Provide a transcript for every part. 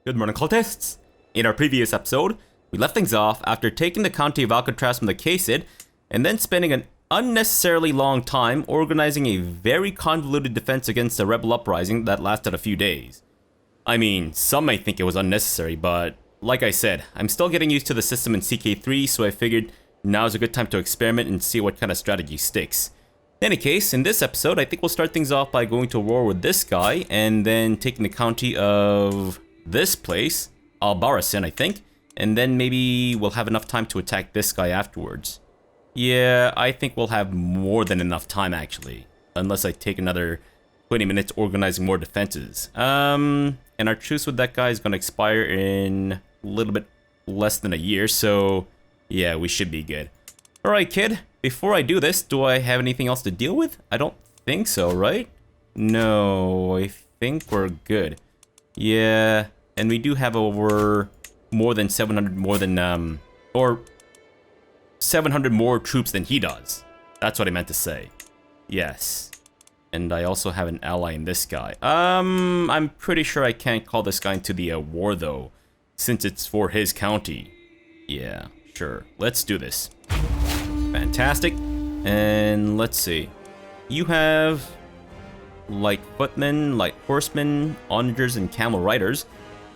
Good morning, cultists! In our previous episode, we left things off after taking the county of Alcatraz from the Qasid, and then spending an unnecessarily long time organizing a very convoluted defense against a rebel uprising that lasted a few days. I mean, some may think it was unnecessary, but like I said, I'm still getting used to the system in CK3, so I figured now's a good time to experiment and see what kind of strategy sticks. In any case, in this episode, I think we'll start things off by going to war with this guy, and then taking the county of this place, Albarasin, I think, and then maybe we'll have enough time to attack this guy afterwards. Yeah, I think we'll have more than enough time, actually, unless I take another 20 minutes organizing more defenses. And our truce with that guy is going to expire in a little bit less than a year, so yeah, we should be good. Alright, kid, before I do this, do I have anything else to deal with? I don't think so, right? No, I think we're good. Yeah, and we do have over more than 700 more than, or 700 more troops than he does. That's what I meant to say. Yes. And I also have an ally in this guy. I'm pretty sure I can't call this guy into the war, though, since it's for his county. Yeah, sure. Let's do this. Fantastic. And let's see. You have light footmen, light horsemen, onagers, and camel riders.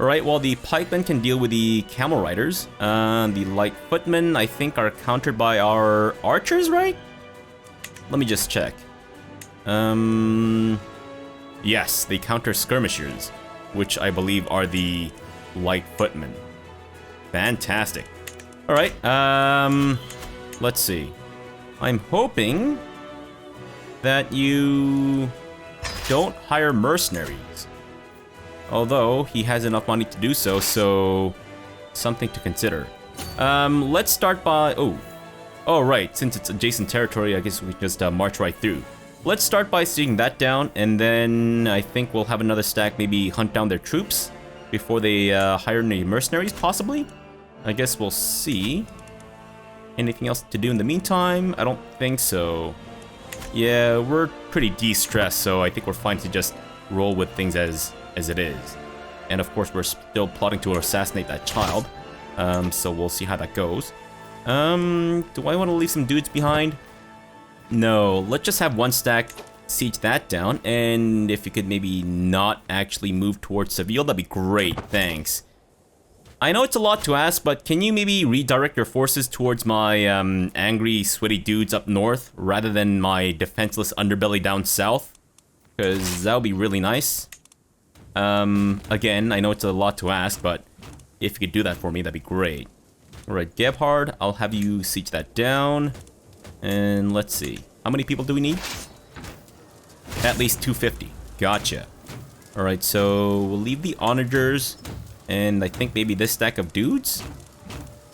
Alright, well, the pikemen can deal with the camel riders. The light footmen, I think, are countered by our archers, right? Let me just check. Yes, they counter skirmishers, which I believe are the light footmen. Fantastic. Alright, let's see. I'm hoping that you don't hire mercenaries. Although, he has enough money to do so, so something to consider. Let's start by... Oh, right, since it's adjacent territory, I guess we can just march right through. Let's start by seeing that down, and then I think we'll have another stack maybe hunt down their troops before they hire any mercenaries, possibly? I guess we'll see. Anything else to do in the meantime? I don't think so. Yeah, we're pretty de-stressed, so I think we're fine to just roll with things as it is. And of course, we're still plotting to assassinate that child. So we'll see how that goes. Do I want to leave some dudes behind? No, let's just have one stack siege that down. And if you could maybe not actually move towards Seville, that'd be great. Thanks. I know it's a lot to ask, but can you maybe redirect your forces towards my angry, sweaty dudes up north rather than my defenseless underbelly down south? Because that would be really nice. Again, I know it's a lot to ask, but if you could do that for me, that'd be great. Alright, Gebhard, I'll have you siege that down. And let's see. How many people do we need? At least 250. Gotcha. Alright, so we'll leave the onagers. And I think maybe this stack of dudes.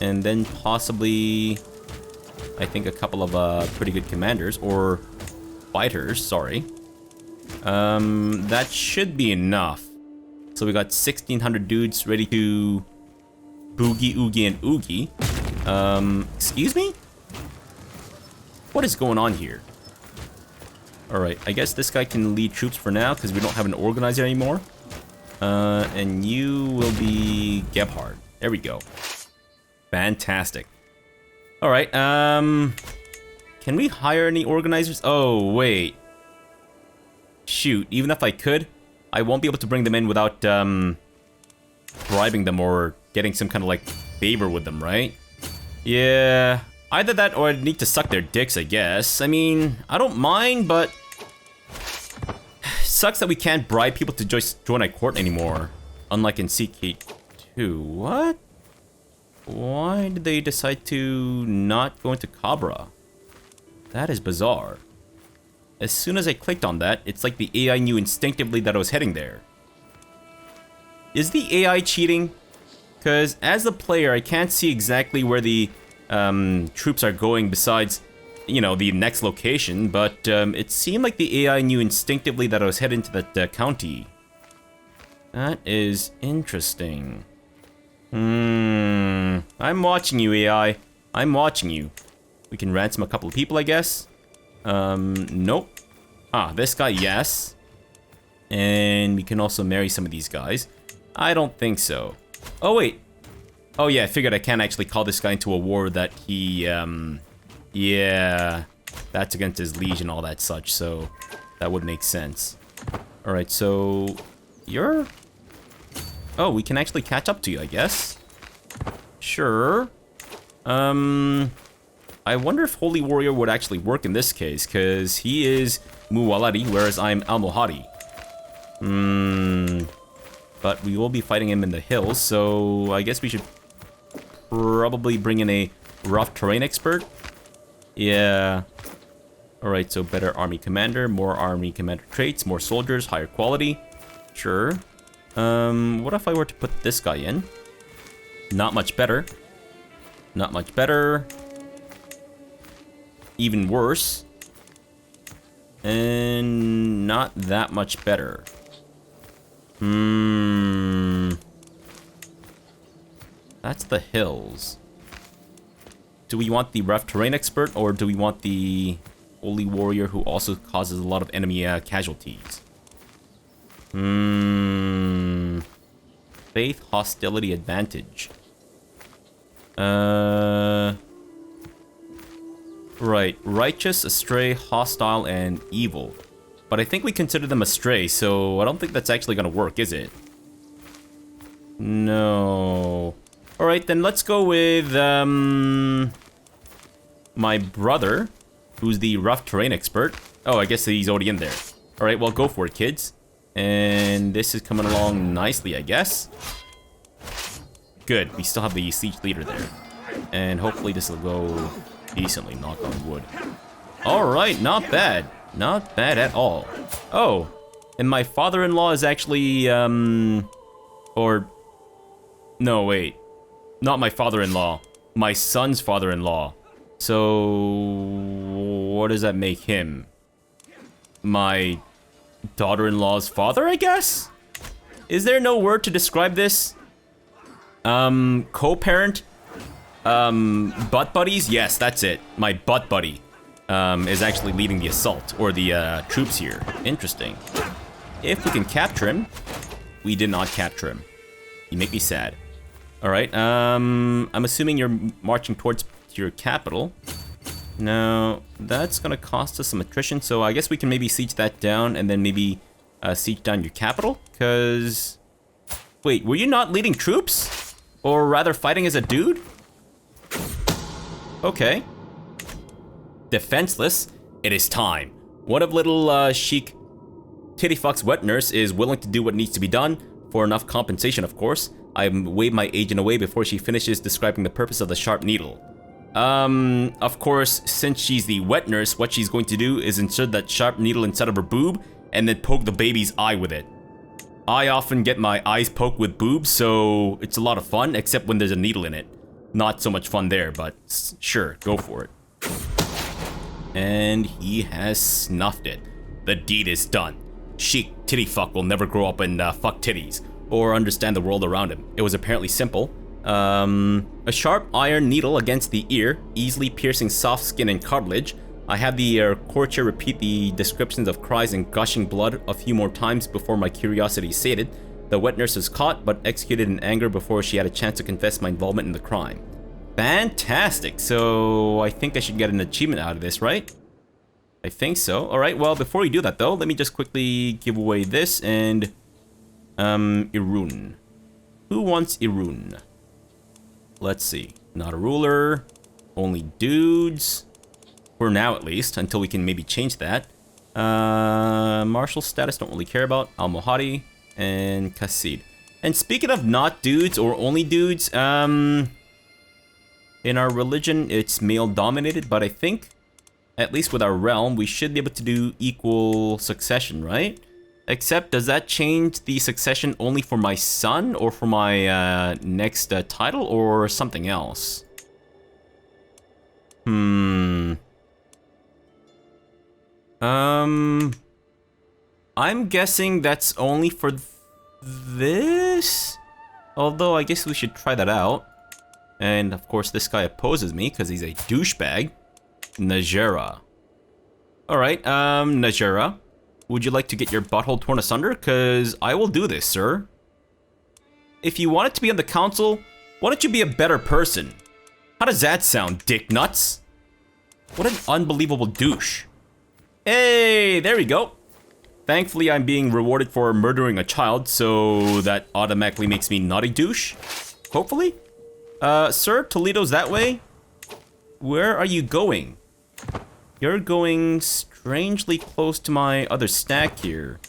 And then possibly... I think a couple of pretty good commanders. Or fighters, sorry. That should be enough. So we got 1,600 dudes ready to boogie, oogie, and oogie. Excuse me? What is going on here? Alright, I guess this guy can lead troops for now because we don't have an organizer anymore. And you will be Gebhard. There we go. Fantastic. Alright, can we hire any organizers? Oh, wait. Shoot, even if I could, I won't be able to bring them in without, bribing them or getting some kind of, like, favor with them, right? Yeah, either that or I'd need to suck their dicks, I guess. I mean, I don't mind, but... Sucks that we can't bribe people to just join our court anymore. Unlike in CK2. What? Why did they decide to not go into Cabra? That is bizarre. As soon as I clicked on that, it's like the AI knew instinctively that I was heading there. Is the AI cheating? Because as the player, I can't see exactly where the troops are going besides, you know, the next location, but it seemed like the AI knew instinctively that I was heading to that county. That is interesting. I'm watching you, AI. I'm watching you. We can ransom a couple of people, I guess. Nope. Ah, this guy, yes. And we can also marry some of these guys. I don't think so. Oh, wait. Oh, yeah, I figured I can't actually call this guy into a war that he, yeah, that's against his liege and all that such, so that would make sense. Alright, so you're... Oh, we can actually catch up to you, I guess. Sure. I wonder if Holy Warrior would actually work in this case, because he is Muwaladi, whereas I'm Almohadi. But we will be fighting him in the hills, so I guess we should probably bring in a rough terrain expert. Yeah. Alright, so better army commander, more army commander traits, more soldiers, higher quality. Sure. What if I were to put this guy in? Not much better. Not much better. Even worse. And not that much better. That's the hills. Do we want the rough terrain expert, or do we want the Holy Warrior who also causes a lot of enemy casualties? Faith, hostility, advantage. Right. Righteous, astray, hostile, and evil. But I think we consider them astray, so I don't think that's actually gonna work, is it? No. Alright, then let's go with, my brother, who's the rough terrain expert. Oh, I guess he's already in there. Alright, well, go for it, kids. And this is coming along nicely, I guess. Good, we still have the siege leader there. And hopefully this will go decently, knock on wood. Alright, not bad. Not bad at all. Oh, and my father-in-law is actually, or... No, wait. Not my father-in-law. My son's father-in-law. So... what does that make him? My daughter-in-law's father, I guess? Is there no word to describe this? Co-parent? Butt buddies? Yes, that's it. My butt buddy. Is actually leading the assault, or the troops here. Interesting. If we can capture him, we did not capture him. You make me sad. Alright, I'm assuming you're marching towards your capital. Now, that's gonna cost us some attrition, so I guess we can maybe siege that down, and then maybe siege down your capital, because... Wait, were you not leading troops? Or rather fighting as a dude? Okay. Defenseless, it is time. One of little chic Tittyfuck's wet nurse is willing to do what needs to be done, for enough compensation, of course. I wave my agent away before she finishes describing the purpose of the sharp needle. Of course, since she's the wet nurse, what she's going to do is insert that sharp needle inside of her boob, and then poke the baby's eye with it. I often get my eyes poked with boobs, so it's a lot of fun, except when there's a needle in it. Not so much fun there, but sure, go for it. And he has snuffed it. The deed is done. Chic Tittyfuck will never grow up and fuck titties, or understand the world around him. It was apparently simple. A sharp iron needle against the ear, easily piercing soft skin and cartilage. I had the courtier repeat the descriptions of cries and gushing blood a few more times before my curiosity sated. The wet nurse was caught, but executed in anger before she had a chance to confess my involvement in the crime. Fantastic. So I think I should get an achievement out of this, right? I think so. Alright, well, before we do that, though, let me just quickly give away this and... Irun. Who wants Irun? Let's see. Not a ruler. Only dudes. For now, at least, until we can maybe change that. Martial status, don't really care about. Almohadi and Qasid. And speaking of not dudes or only dudes, in our religion, it's male-dominated, but I think, at least with our realm, we should be able to do equal succession, right? Except, does that change the succession only for my son, or for my next title, or something else? I'm guessing that's only for this? Although, I guess we should try that out. And, of course, this guy opposes me, because he's a douchebag. Najera. Alright, Najera. Would you like to get your butthole torn asunder? Because I will do this, sir. If you wanted to be on the council, why don't you be a better person? How does that sound, dick nuts? What an unbelievable douche. Hey, there we go. Thankfully, I'm being rewarded for murdering a child, so that automatically makes me not a douche. Hopefully. Sir, Toledo's that way? Where are you going? You're going strangely close to my other stack here.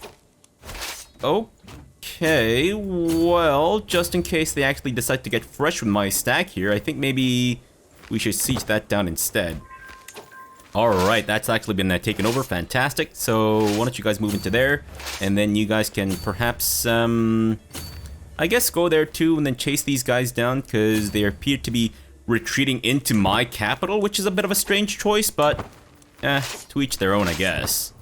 Okay, well, just in case they actually decide to get fresh with my stack here, I think maybe we should siege that down instead. Alright, that's actually been taken over. Fantastic. So, why don't you guys move into there? And then you guys can perhaps, I guess go there too and then chase these guys down because they appear to be retreating into my capital, which is a bit of a strange choice, but to each their own, I guess.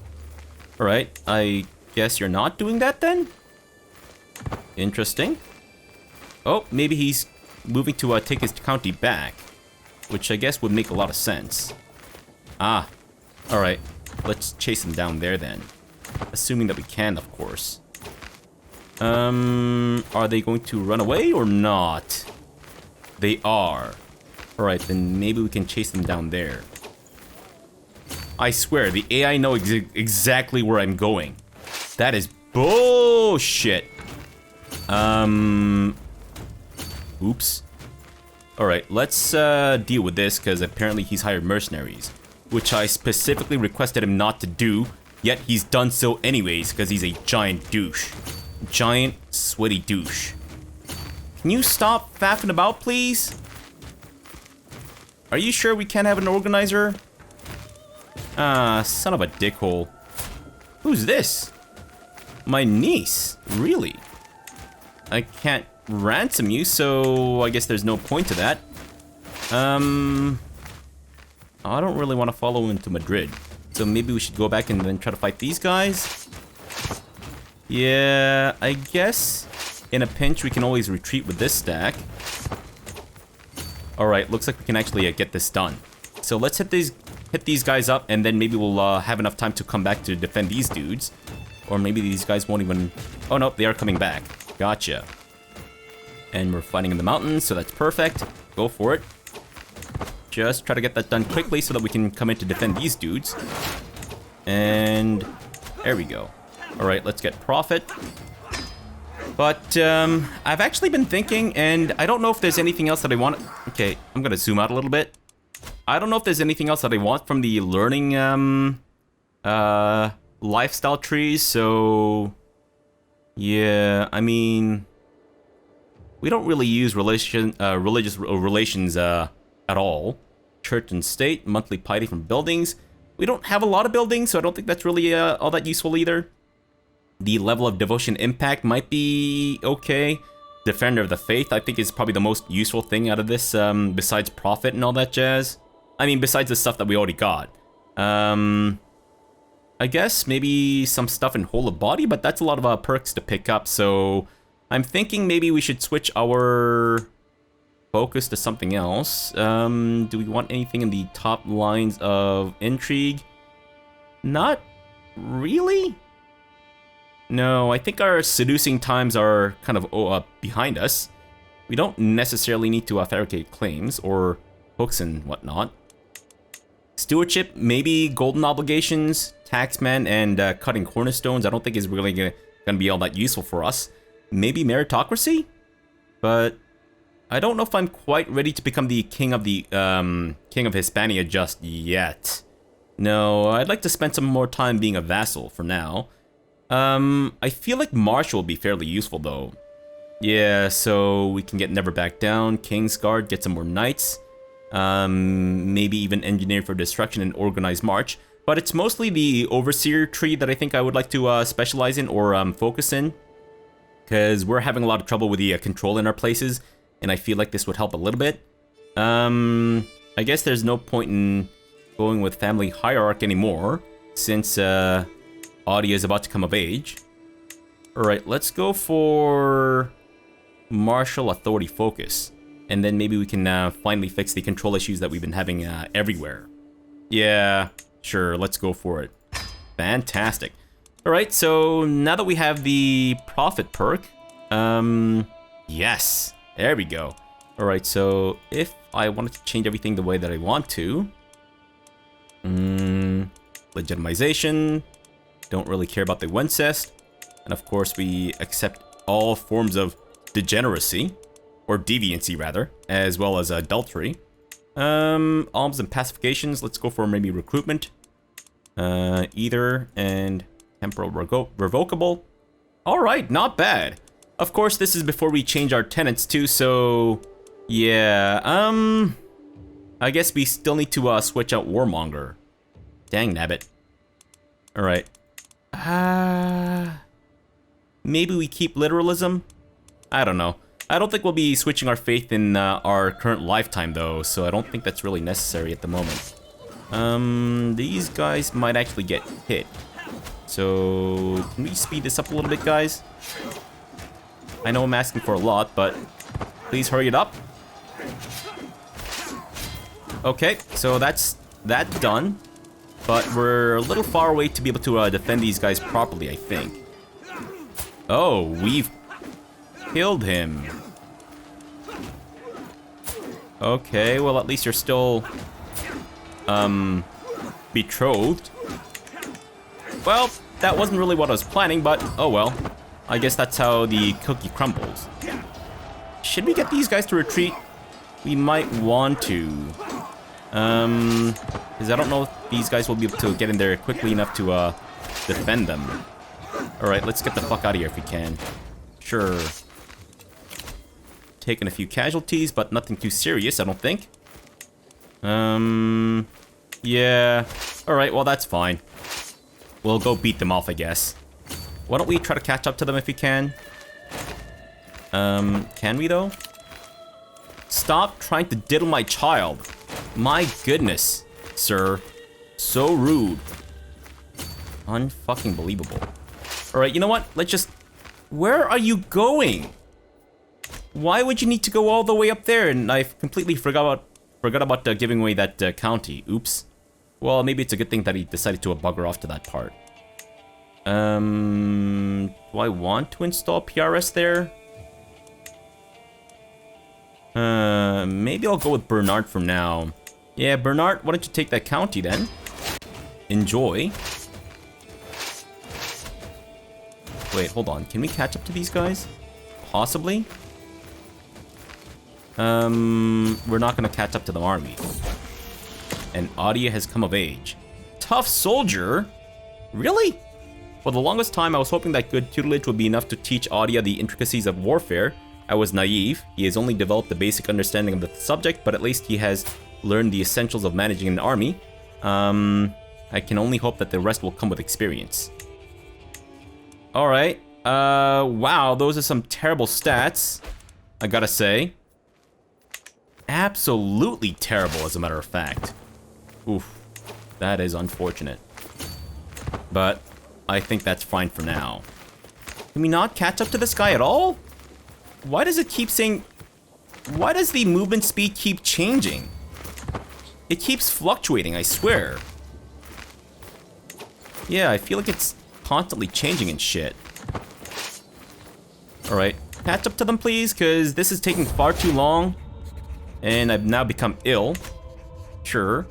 Alright, I guess you're not doing that then? Interesting. Oh, maybe he's moving to take his county back, which I guess would make a lot of sense. Ah, alright. Let's chase him down there then. Assuming that we can, of course. Are they going to run away or not? They are. Alright, then maybe we can chase them down there. I swear, the AI know exactly where I'm going. That is bullshit. Oops. Alright, let's deal with this, because apparently he's hired mercenaries, which I specifically requested him not to do, yet he's done so anyways, because he's a giant douche. Giant, sweaty douche. Can you stop faffing about, please? Are you sure we can't have an organizer? Ah, son of a dickhole. Who's this? My niece? Really? I can't ransom you, so I guess there's no point to that. I don't really want to follow him to Madrid. So maybe we should go back and then try to fight these guys. Yeah, I guess in a pinch we can always retreat with this stack. Alright, looks like we can actually get this done. So let's hit these guys up, and then maybe we'll have enough time to come back to defend these dudes. Or maybe these guys won't even... Oh no, they are coming back. Gotcha. And we're fighting in the mountains, so that's perfect. Go for it. Just try to get that done quickly so that we can come in to defend these dudes. And there we go. Alright, let's get profit. But I've actually been thinking, and I don't know if there's anything else that I want. Okay, I'm gonna zoom out a little bit. I don't know if there's anything else that I want from the learning lifestyle trees, so yeah, I mean, we don't really use religious relations at all. Church and state, monthly piety from buildings. We don't have a lot of buildings, so I don't think that's really all that useful either. The level of devotion impact might be okay. Defender of the faith, I think, is probably the most useful thing out of this, besides profit and all that jazz. I mean, besides the stuff that we already got. I guess maybe some stuff in whole of body, but that's a lot of perks to pick up, so I'm thinking maybe we should switch our focus to something else. Do we want anything in the top lines of intrigue? Not really. No, I think our seducing times are kind of behind us. We don't necessarily need to fabricate claims or hooks and whatnot. Stewardship, maybe golden obligations, taxman, and cutting cornerstones. I don't think is really gonna be all that useful for us. Maybe meritocracy, but I don't know if I'm quite ready to become the king of Hispania just yet. No, I'd like to spend some more time being a vassal for now. I feel like Marshal will be fairly useful though. Yeah, so we can get Never Back Down, King's Guard, get some more knights. Maybe even Engineer for Destruction and Organized March. But it's mostly the Overseer tree that I think I would like to specialize in or focus in. Because we're having a lot of trouble with the control in our places, and I feel like this would help a little bit. I guess there's no point in going with Family Hierarch anymore, since Audi is about to come of age. Alright, let's go for Martial Authority Focus. And then maybe we can finally fix the control issues that we've been having everywhere. Yeah, sure, let's go for it. Fantastic. Alright, so now that we have the profit perk, yes, there we go. Alright, so if I wanted to change everything the way that I want to, legitimization, don't really care about the Wencest, and of course we accept all forms of degeneracy, or deviancy rather, as well as adultery. Alms and pacifications, let's go for maybe recruitment, either, and temporal revocable. Alright, not bad. Of course, this is before we change our tenants too, so yeah, I guess we still need to switch out Warmonger. Dang nabbit. Alright. Maybe we keep literalism? I don't know. I don't think we'll be switching our faith in our current lifetime though, so I don't think that's really necessary at the moment. These guys might actually get hit. So, can we speed this up a little bit, guys? I know I'm asking for a lot, but please hurry it up. Okay, so that's that done. But we're a little far away to be able to defend these guys properly, I think. Oh, we've killed him. Okay, well at least you're still betrothed. Well, that wasn't really what I was planning, but oh well. I guess that's how the cookie crumbles. Should we get these guys to retreat? We might want to. Because I don't know if these guys will be able to get in there quickly enough to defend them. Alright, let's get the fuck out of here if we can. Sure. Taking a few casualties, but nothing too serious, I don't think. Yeah. Alright, well that's fine. We'll go beat them off, I guess. Why don't we try to catch up to them if we can? Can we though? Stop trying to diddle my child. My goodness, sir. So rude. Unfucking believable. Alright, you know what? Let's just... Where are you going? Why would you need to go all the way up there? And I completely forgot about giving away that county. Oops. Well, maybe it's a good thing that he decided to bugger off to that part. Do I want to install PRS there? Maybe I'll go with Bernard for now. Yeah, Bernard, why don't you take that county then? Enjoy. Wait, hold on. Can we catch up to these guys? Possibly? We're not gonna catch up to the army. And Adia has come of age. Tough soldier? Really? For the longest time, I was hoping that good tutelage would be enough to teach Adia the intricacies of warfare. I was naive. He has only developed a basic understanding of the subject, but at least he has learned the essentials of managing an army. I can only hope that the rest will come with experience. Alright. Wow, those are some terrible stats, I gotta say. Absolutely terrible, as a matter of fact. Oof. That is unfortunate. But I think that's fine for now. Can we not catch up to this guy at all? Why does it keep saying... Why does the movement speed keep changing? It keeps fluctuating, I swear. Yeah, I feel like it's constantly changing and shit. Alright, catch up to them please, because this is taking far too long. And I've now become ill. Sure.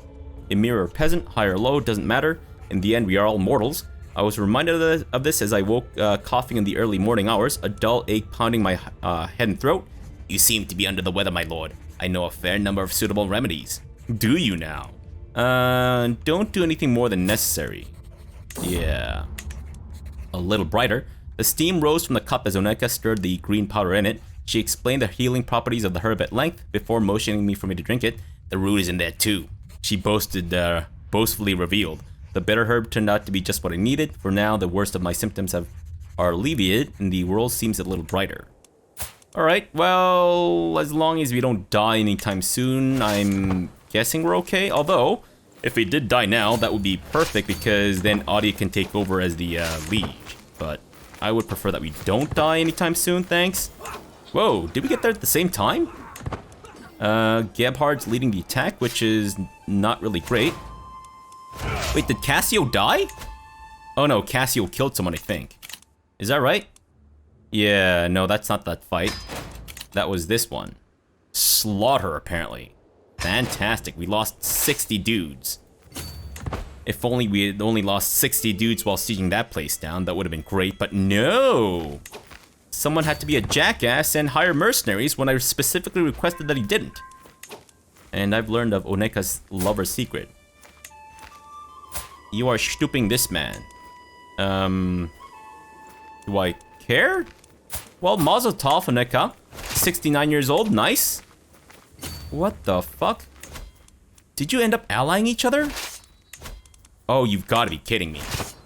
A mere peasant, high or low, doesn't matter. In the end, we are all mortals. I was reminded of this as I woke coughing in the early morning hours, a dull ache pounding my head and throat. You seem to be under the weather, my lord. I know a fair number of suitable remedies. Do you now? Don't do anything more than necessary. Yeah. A little brighter. The steam rose from the cup as Oneka stirred the green powder in it. She explained the healing properties of the herb at length before motioning me for me to drink it. The root is in there too, she boastfully revealed. The bitter herb turned out to be just what I needed. For now, the worst of my symptoms are alleviated, and the world seems a little brighter. Alright, well, as long as we don't die anytime soon, I'm guessing we're okay. Although, if we did die now, that would be perfect, because then Adia can take over as the liege. But I would prefer that we don't die anytime soon, thanks. Whoa, did we get there at the same time? Gebhard's leading the attack, which is not really great. Wait, did Cassio die? Oh no, Cassio killed someone, I think. Is that right? Yeah, no, that's not that fight. That was this one. Slaughter, apparently. Fantastic. We lost 60 dudes. If only we had only lost 60 dudes while sieging that place down, that would have been great, but no! Someone had to be a jackass and hire mercenaries when I specifically requested that he didn't. And I've learned of Oneka's lover's secret. You are stooping this man. Do I care? Well, Mazel Tov, Oneka. 69 years old, nice. What the fuck? Did you end up allying each other? Oh, you've got to be kidding me.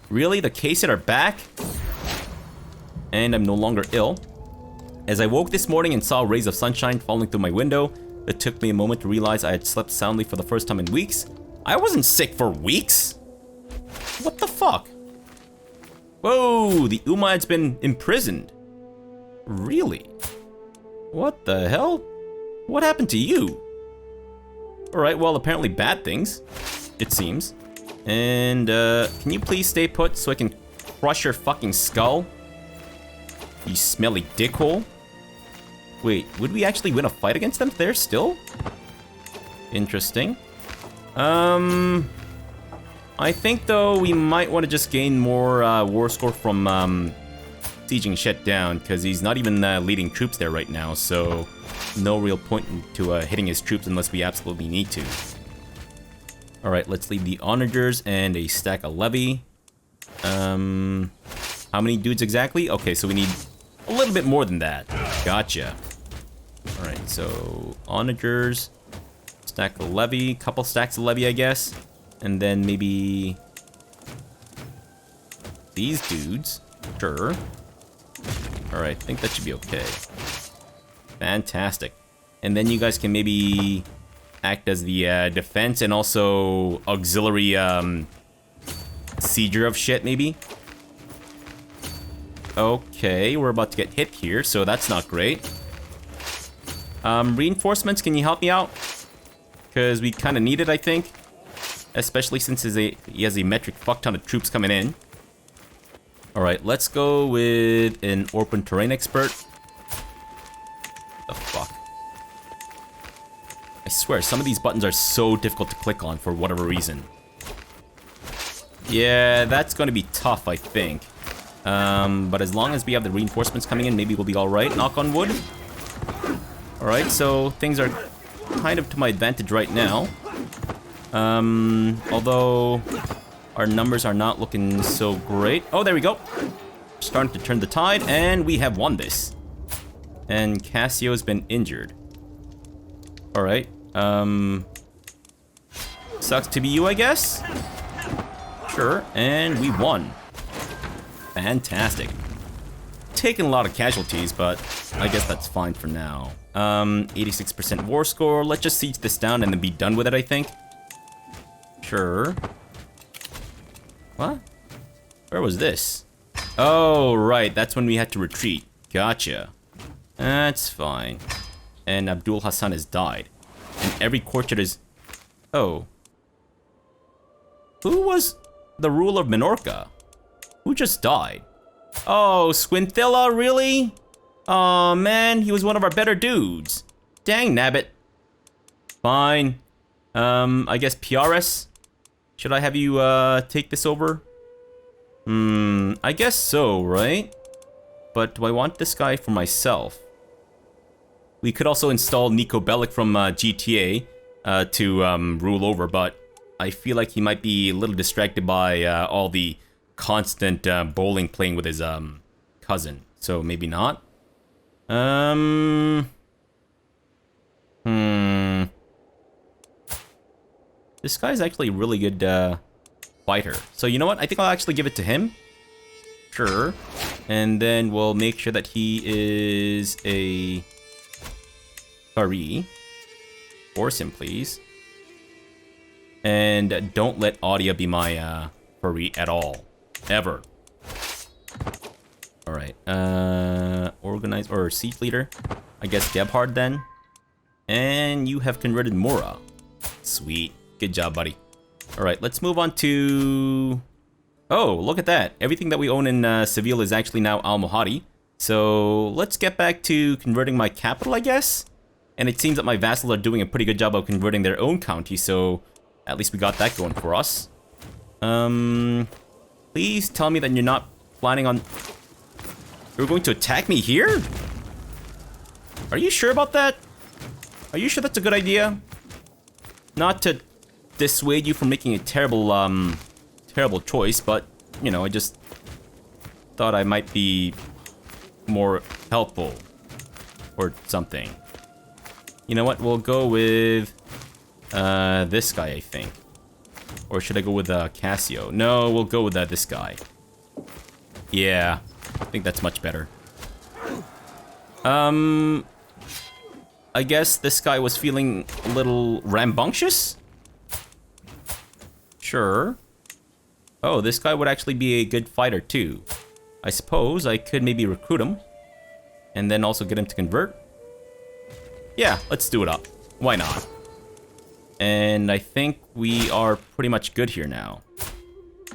Really? The Qasid are back? And I'm no longer ill. As I woke this morning and saw rays of sunshine falling through my window, it took me a moment to realize I had slept soundly for the first time in weeks. I wasn't sick for weeks! What the fuck? Whoa, the Umlaut's been imprisoned. Really? What the hell? What happened to you? Alright, well, apparently bad things, it seems. And, can you please stay put so I can crush your fucking skull? You smelly dickhole. Wait, would we actually win a fight against them there still? Interesting. I think, though, we might want to just gain more, war score from, sieging shit down, because he's not even, leading troops there right now, so no real point to, hitting his troops unless we absolutely need to. Alright, let's leave the onagers and a stack of levy. How many dudes exactly? Okay, so we need a little bit more than that. Gotcha. Alright, so onagers, stack of levy, couple stacks of levy, I guess. And then maybe these dudes. Sure. Alright, I think that should be okay. Fantastic. And then you guys can maybe act as the defense and also auxiliary sieger of shit, maybe. Okay, we're about to get hit here, so that's not great. Reinforcements, can you help me out? Because we kind of need it, I think. Especially since he has a metric fuck ton of troops coming in. Alright, let's go with an open terrain expert. The fuck? I swear, some of these buttons are so difficult to click on for whatever reason. Yeah, that's going to be tough, I think. But as long as we have the reinforcements coming in, maybe we'll be alright, knock on wood. Alright, so things are kind of to my advantage right now. Although our numbers are not looking so great. Oh, there we go. Starting to turn the tide, and we have won this. And Cassio's been injured. Alright, sucks to be you, I guess? Sure, and we won. Fantastic. Taking a lot of casualties, but I guess that's fine for now. 86% war score. Let's just siege this down and then be done with it, I think. Sure. What? Where was this? Oh, right. That's when we had to retreat. Gotcha. That's fine. And Abdul Hassan has died. And every courtier is... Oh. Who was the ruler of Minorca? Who just died? Oh, Squintilla, really? Oh man, he was one of our better dudes. Dang nabbit. Fine. I guess PRS? Should I have you, take this over? I guess so, right? But do I want this guy for myself? We could also install Nico Bellic from, GTA, to, rule over, but I feel like he might be a little distracted by, all the constant, bowling playing with his, cousin. So maybe not. This guy's actually a really good, fighter. So you know what? I think I'll actually give it to him. Sure. And then we'll make sure that he is a... Fari. Force him, please. And don't let Audia be my, Fari at all. Ever. Alright. Organize... Or siege leader. I guess Gebhard then. And you have converted Mora. Sweet. Good job, buddy. Alright, let's move on to... Oh, look at that. Everything that we own in Seville is actually now Almohady. So let's get back to converting my capital, I guess. And it seems that my vassals are doing a pretty good job of converting their own county, so at least we got that going for us. Please tell me that you're not planning on... You're going to attack me here? Are you sure about that? Are you sure that's a good idea? Not to dissuade you from making a terrible, terrible choice, but, you know, I just thought I might be more helpful or something. You know what? We'll go with this guy, I think. Or should I go with Cassio? No, we'll go with this guy. Yeah, I think that's much better. I guess this guy was feeling a little rambunctious? Sure. Oh, this guy would actually be a good fighter too. I suppose I could maybe recruit him. And then also get him to convert. Yeah, let's do it up. Why not? And I think we are pretty much good here now.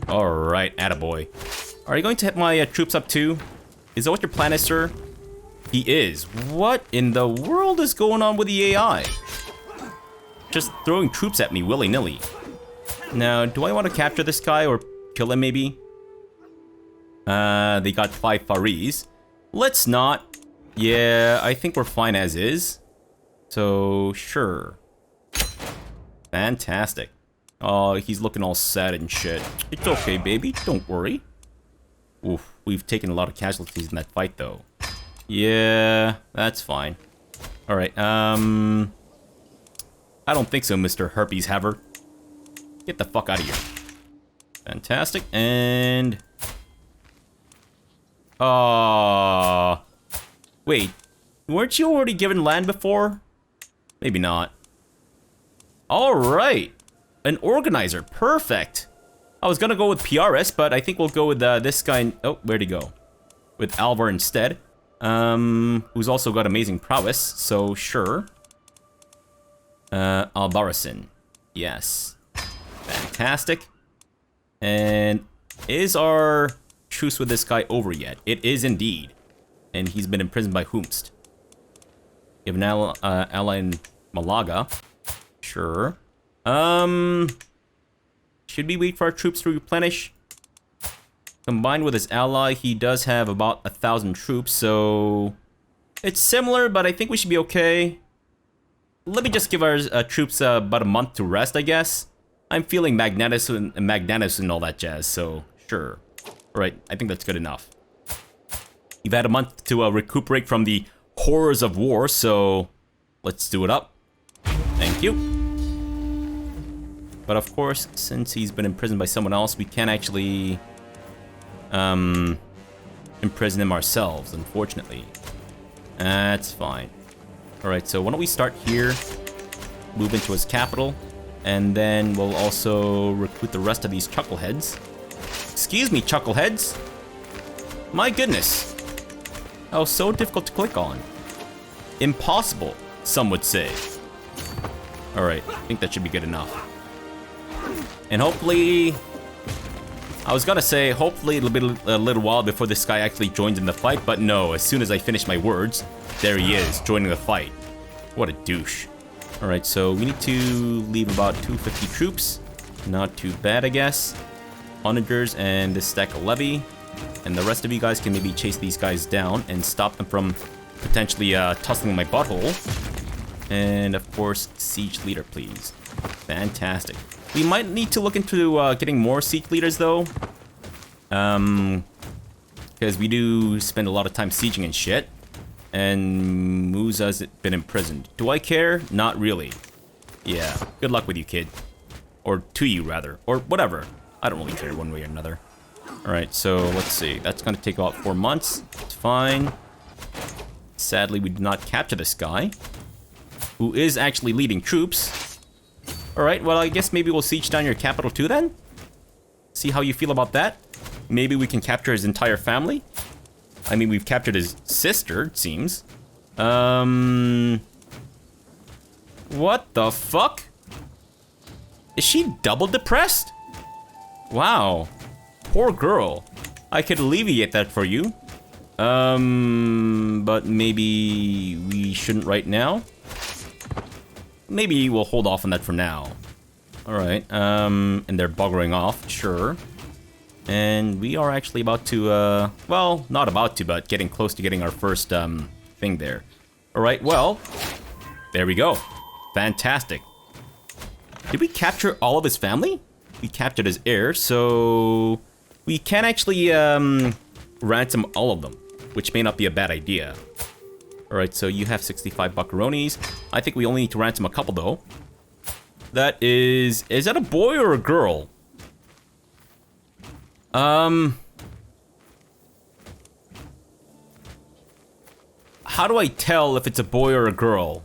Alright, attaboy. Are you going to hit my troops up too? Is that what your plan is, sir? He is. What in the world is going on with the AI? Just throwing troops at me willy-nilly. Now, do I want to capture this guy or kill him maybe? They got 5 Faris. Let's not. Yeah, I think we're fine as is. So, sure. Fantastic. Oh, he's looking all sad and shit. It's okay, baby. Don't worry. Oof, we've taken a lot of casualties in that fight, though. Yeah, that's fine. Alright, I don't think so, Mr. Herpes Haver. Get the fuck out of here. Fantastic, and... Wait, weren't you already given land before? Maybe not. Alright! An organizer, perfect! I was gonna go with PRS, but I think we'll go with this guy... Oh, where'd he go? With Alvar instead. Who's also got amazing prowess, so sure. Albarracin. Yes. Fantastic. And is our truce with this guy over yet? It is indeed. And he's been imprisoned by Whomst. You have an ally in Malaga. Sure. Should we wait for our troops to replenish? Combined with his ally, he does have about 1,000 troops, so... It's similar, but I think we should be okay. Let me just give our troops about a month to rest, I guess. I'm feeling magnanimous and all that jazz, so sure. Alright, I think that's good enough. You've had a month to recuperate from the horrors of war, so let's do it up. Thank you. But of course, since he's been imprisoned by someone else, we can't actually imprison him ourselves, unfortunately. That's fine. Alright, so why don't we start here, move into his capital, and then we'll also recruit the rest of these chuckleheads. Excuse me, chuckleheads! My goodness! Oh, so difficult to click on. Impossible, some would say. Alright, I think that should be good enough. And hopefully... I was gonna say, hopefully it'll be a little while before this guy actually joins in the fight, but no, as soon as I finish my words, there he is, joining the fight. What a douche. Alright, so we need to leave about 250 troops. Not too bad, I guess. Onagers and this stack of levy. And the rest of you guys can maybe chase these guys down and stop them from potentially tussling my butthole. And of course, siege leader, please. Fantastic. We might need to look into getting more siege leaders, though. Because we do spend a lot of time sieging and shit. And Musa's been imprisoned. Do I care? Not really. Yeah, good luck with you, kid. Or to you, rather. Or whatever. I don't really care one way or another. Alright, so let's see. That's going to take about 4 months. It's fine. Sadly, we did not capture this guy, who is actually leading troops. Alright, well, I guess maybe we'll siege down your capital too, then? See how you feel about that? Maybe we can capture his entire family? I mean, we've captured his sister, it seems. What the fuck? Is she double depressed? Wow. poor girl. I could alleviate that for you. But maybe we shouldn't right now. Maybe we'll hold off on that for now. Alright, and they're buggering off, sure. And we are actually about to, well, not about to, but getting close to getting our first, thing there. Alright, well, there we go. Fantastic. Did we capture all of his family? We captured his heir, so we can actually, ransom all of them, which may not be a bad idea. Alright, so you have 65 buckaronis. I think we only need to ransom a couple, though. That is that a boy or a girl? How do I tell if it's a boy or a girl?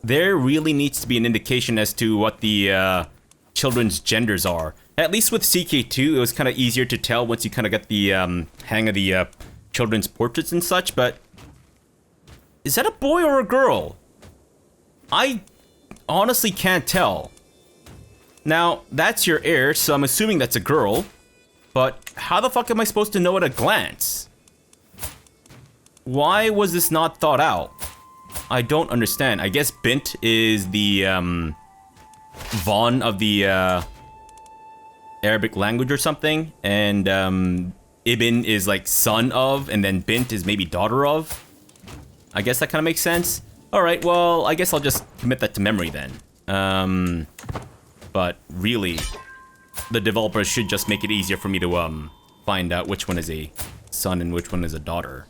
There really needs to be an indication as to what the children's genders are. At least with CK2, it was kind of easier to tell once you kind of get the hang of the children's portraits and such, but is that a boy or a girl? I honestly can't tell. Now, that's your heir, so I'm assuming that's a girl, but how the fuck am I supposed to know at a glance? Why was this not thought out? I don't understand. I guess Bint is the Vaughn of the Arabic language or something, and Ibn is like son of, and then Bint is maybe daughter of. I guess that kind of makes sense. Alright, well, I guess I'll just commit that to memory then. But really, the developers should just make it easier for me to find out which one is a son and which one is a daughter.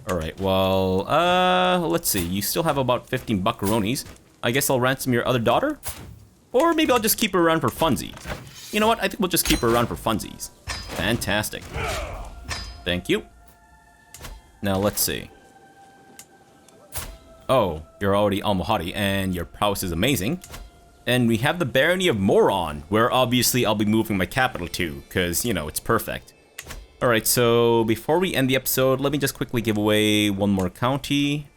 Alright, well, let's see. You still have about 15 buckaronis. I guess I'll ransom your other daughter? Or maybe I'll just keep her around for funsies. You know what? I think we'll just keep her around for funsies. Fantastic. Thank you. Now, let's see. Oh, you're already Almohadi, and your prowess is amazing. And we have the Barony of Moron, where obviously I'll be moving my capital to, because, you know, it's perfect. Alright, so before we end the episode, let me just quickly give away one more county.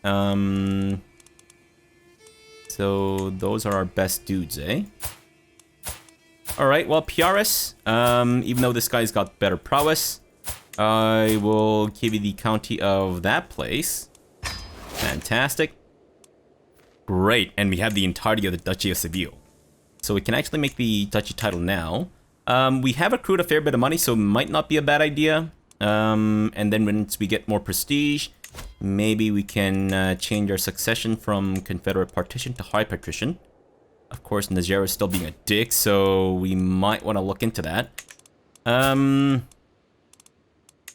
So those are our best dudes, eh? Alright, well, Piaris, even though this guy's got better prowess, I will give you the county of that place. Fantastic. Great, and we have the entirety of the Duchy of Seville. So we can actually make the duchy title now. We have accrued a fair bit of money, so it might not be a bad idea. And then once we get more prestige, maybe we can change our succession from Confederate Partition to High Patrician. Of course, Najera is still being a dick, so we might want to look into that.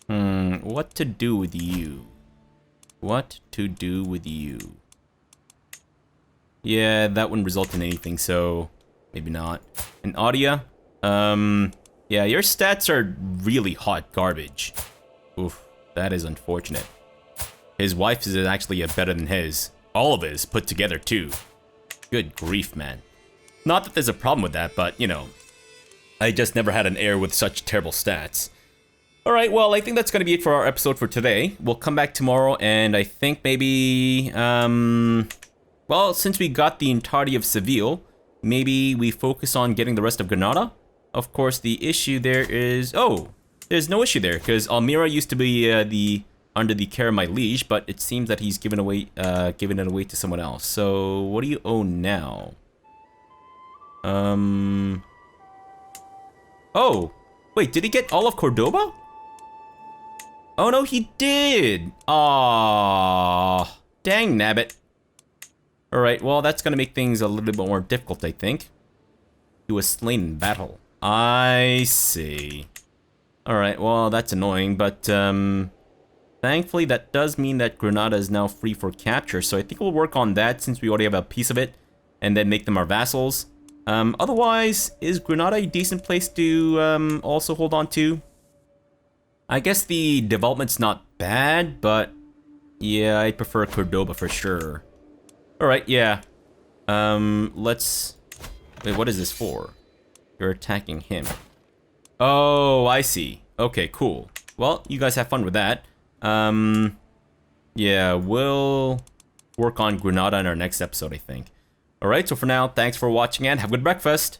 What to do with you? What to do with you? Yeah, that wouldn't result in anything, so maybe not. And Audia, yeah, your stats are really hot garbage. Oof, that is unfortunate. His wife's is actually better than his. All of his put together, too. Good grief, man. Not that there's a problem with that, but, you know, I just never had an heir with such terrible stats. Alright, well, I think that's going to be it for our episode for today. We'll come back tomorrow, and I think maybe, well, since we got the entirety of Seville, maybe we focus on getting the rest of Granada. Of course, the issue there is... Oh, there's no issue there, because Almira used to be under the care of my liege, but it seems that he's given it away to someone else. So, what do you own now? Oh, wait, did he get all of Cordoba? Oh no, he did! Ah, dang nabbit. Alright, well, that's gonna make things a little bit more difficult, I think. He was slain in battle. I see. Alright, well, that's annoying, but, thankfully, that does mean that Granada is now free for capture, so I think we'll work on that since we already have a piece of it, and then make them our vassals. Otherwise, is Granada a decent place to, also hold on to? I guess the development's not bad, but yeah, I prefer Cordoba for sure. Alright, yeah. Let's... Wait, what is this for? You're attacking him. Oh, I see. Okay, cool. Well, you guys have fun with that. Yeah, we'll work on Granada in our next episode, I think. Alright, so for now, thanks for watching and have a good breakfast!